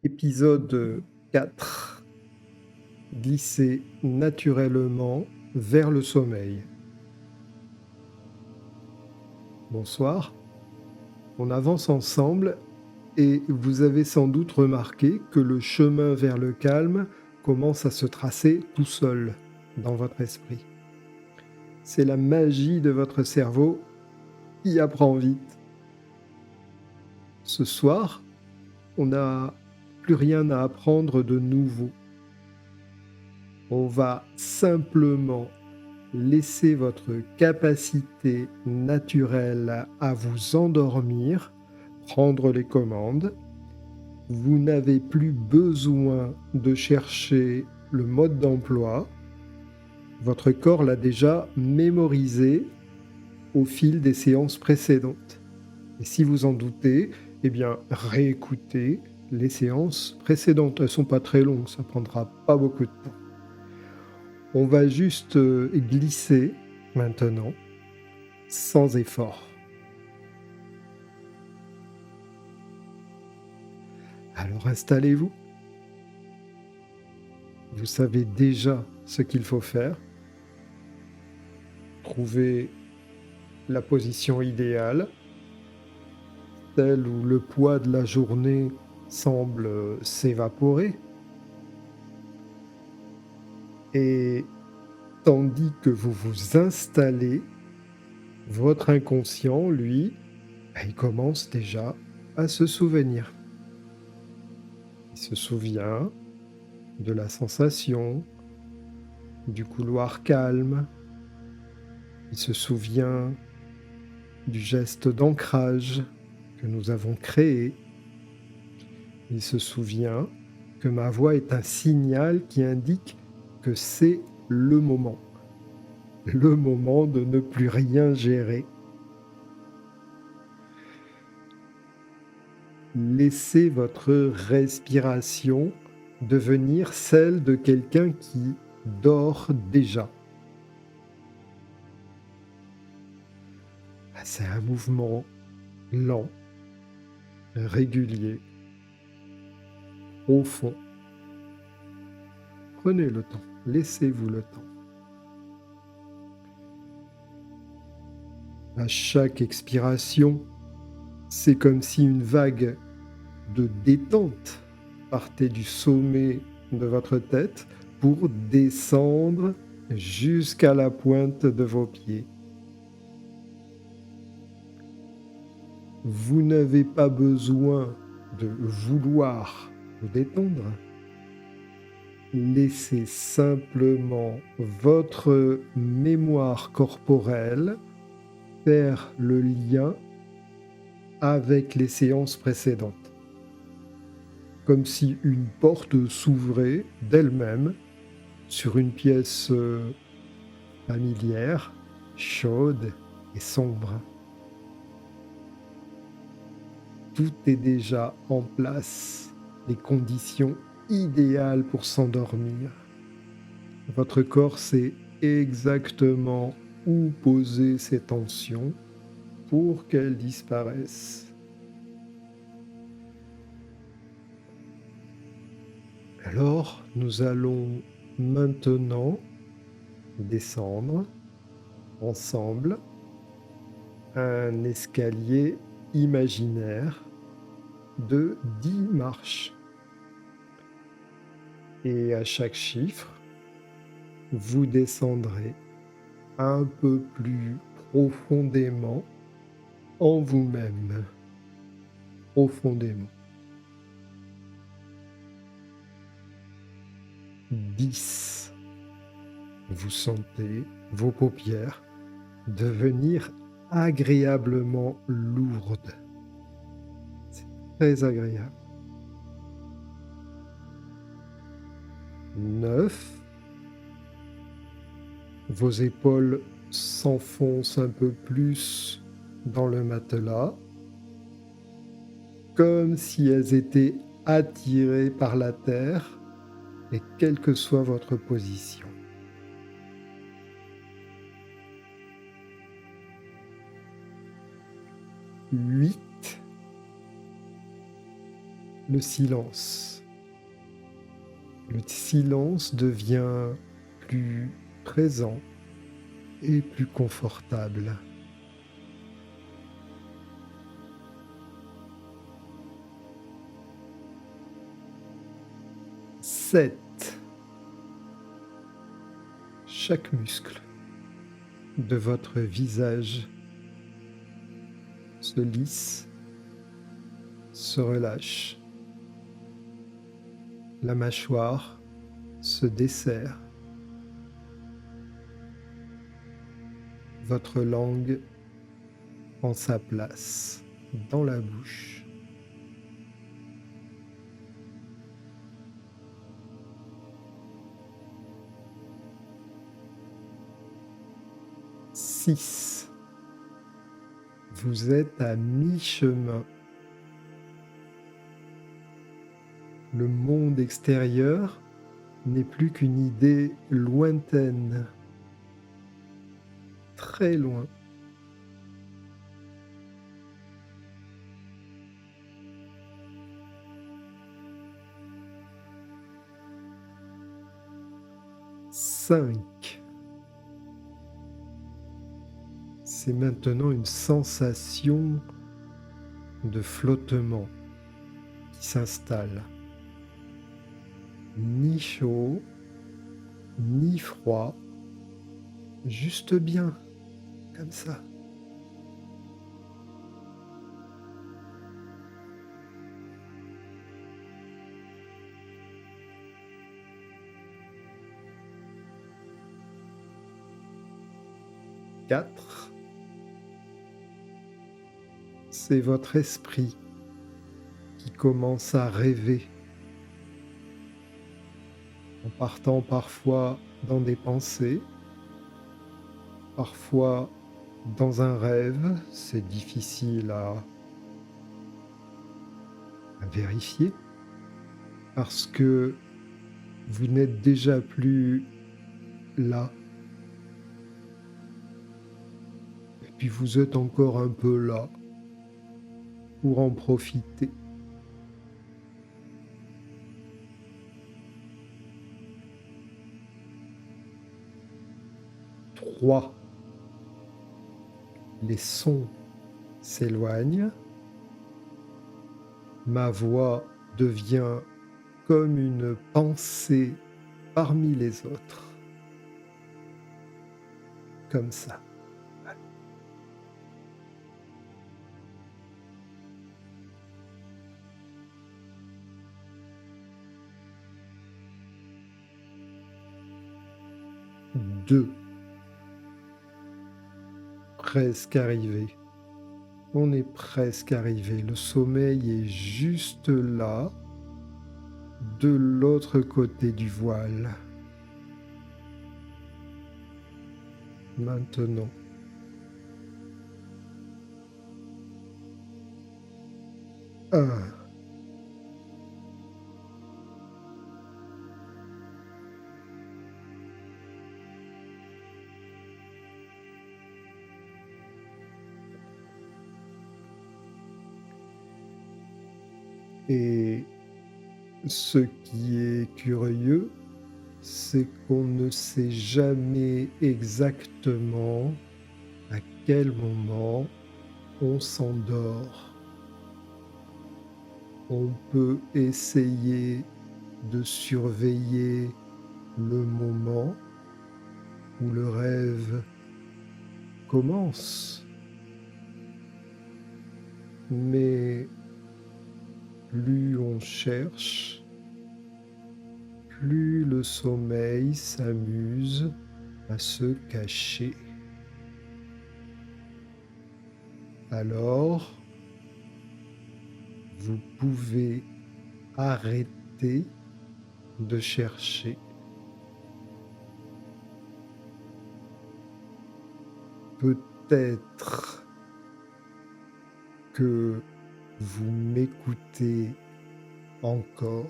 Épisode 4. Glisser naturellement vers le sommeil. Bonsoir, on avance ensemble et vous avez sans doute remarqué que le chemin vers le calme commence à se tracer tout seul dans votre esprit. C'est la magie de votre cerveau qui apprend vite. Ce soir, on n'a plus rien à apprendre de nouveau. On va simplement laisser votre capacité naturelle à vous endormir prendre les commandes. Vous n'avez plus besoin de chercher le mode d'emploi. Votre corps l'a déjà mémorisé au fil des séances précédentes. Et si vous en doutez, eh bien, réécoutez les séances précédentes. Elles ne sont pas très longues, ça ne prendra pas beaucoup de temps. On va juste glisser maintenant, sans effort. Alors installez-vous. Vous savez déjà ce qu'il faut faire. Trouvez la position idéale, celle où le poids de la journée semble s'évaporer. Et tandis que vous vous installez, votre inconscient, lui, il commence déjà à se souvenir. Il se souvient de la sensation, du couloir calme. Il se souvient du geste d'ancrage que nous avons créé. Il se souvient que ma voix est un signal qui indique que c'est le moment de ne plus rien gérer. Laissez votre respiration devenir celle de quelqu'un qui dort déjà. C'est un mouvement lent, régulier, profond. Prenez le temps, laissez-vous le temps. À chaque expiration, c'est comme si une vague de détente partait du sommet de votre tête pour descendre jusqu'à la pointe de vos pieds. Vous n'avez pas besoin de vouloir vous détendre. Laissez simplement votre mémoire corporelle faire le lien avec les séances précédentes. Comme si une porte s'ouvrait d'elle-même sur une pièce familière, chaude et sombre. Tout est déjà en place, les conditions idéales pour s'endormir. Votre corps sait exactement où poser ses tensions pour qu'elles disparaissent. Alors, nous allons maintenant descendre ensemble un escalier imaginaire de 10 marches. Et à chaque chiffre, vous descendrez un peu plus profondément en vous-même. Profondément. 10. Vous sentez vos paupières devenir agréablement lourdes. C'est très agréable. 9. Vos épaules s'enfoncent un peu plus dans le matelas, comme si elles étaient attirées par la terre, et quelle que soit votre position. 8. le silence. Le silence devient plus présent et plus confortable. 7. Chaque muscle de votre visage se lisse, se relâche. La mâchoire se desserre. Votre langue prend sa place dans la bouche. 6. Vous êtes à mi-chemin. Le monde extérieur n'est plus qu'une idée lointaine, très loin. 5. C'est maintenant une sensation de flottement qui s'installe. Ni chaud, ni froid, juste bien, comme ça. 4. C'est votre esprit qui commence à rêver, en partant parfois dans des pensées, parfois dans un rêve, c'est difficile à vérifier, parce que vous n'êtes déjà plus là, et puis vous êtes encore un peu là pour en profiter. 3. Les sons s'éloignent, ma voix devient comme une pensée parmi les autres, comme ça. 2. Presque arrivé. On est presque arrivé. Le sommeil est juste là, de l'autre côté du voile. Maintenant. 1. Et ce qui est curieux, c'est qu'on ne sait jamais exactement à quel moment on s'endort. On peut essayer de surveiller le moment où le rêve commence, mais plus on cherche, plus le sommeil s'amuse à se cacher. Alors, vous pouvez arrêter de chercher. Peut-être que vous m'écoutez encore,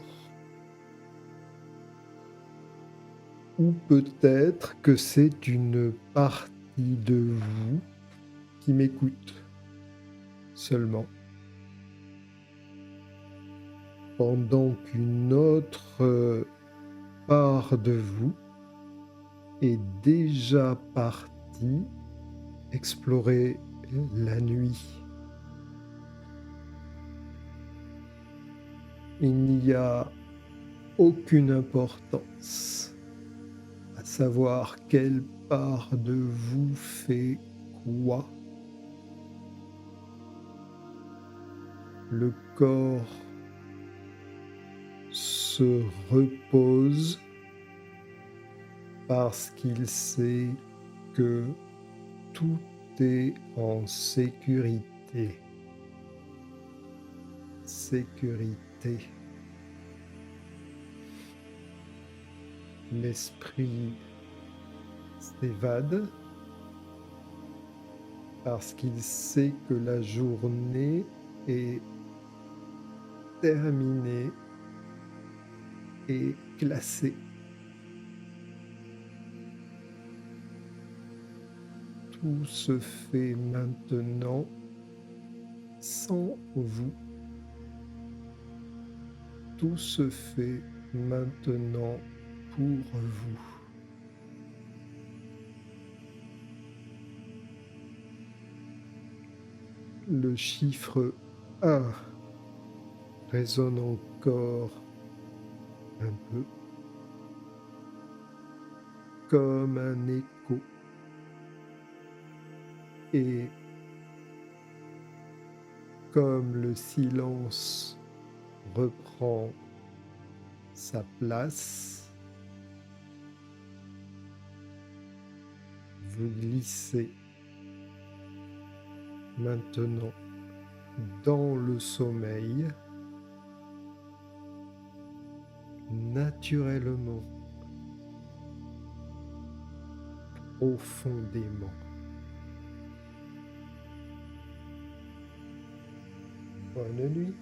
ou peut-être que c'est une partie de vous qui m'écoute seulement. pendant qu'une autre part de vous est déjà partie explorer la nuit. Il n'y a aucune importance à savoir quelle part de vous fait quoi. Le corps se repose parce qu'il sait que tout est en sécurité. Sécurité. L'esprit s'évade parce qu'il sait que la journée est terminée et classée. Tout se fait maintenant sans vous. Tout se fait maintenant pour vous. Le chiffre 1 résonne encore un peu comme un écho et comme le silence reprend sa place, vous glissez maintenant dans le sommeil naturellement, profondément. Bonne nuit.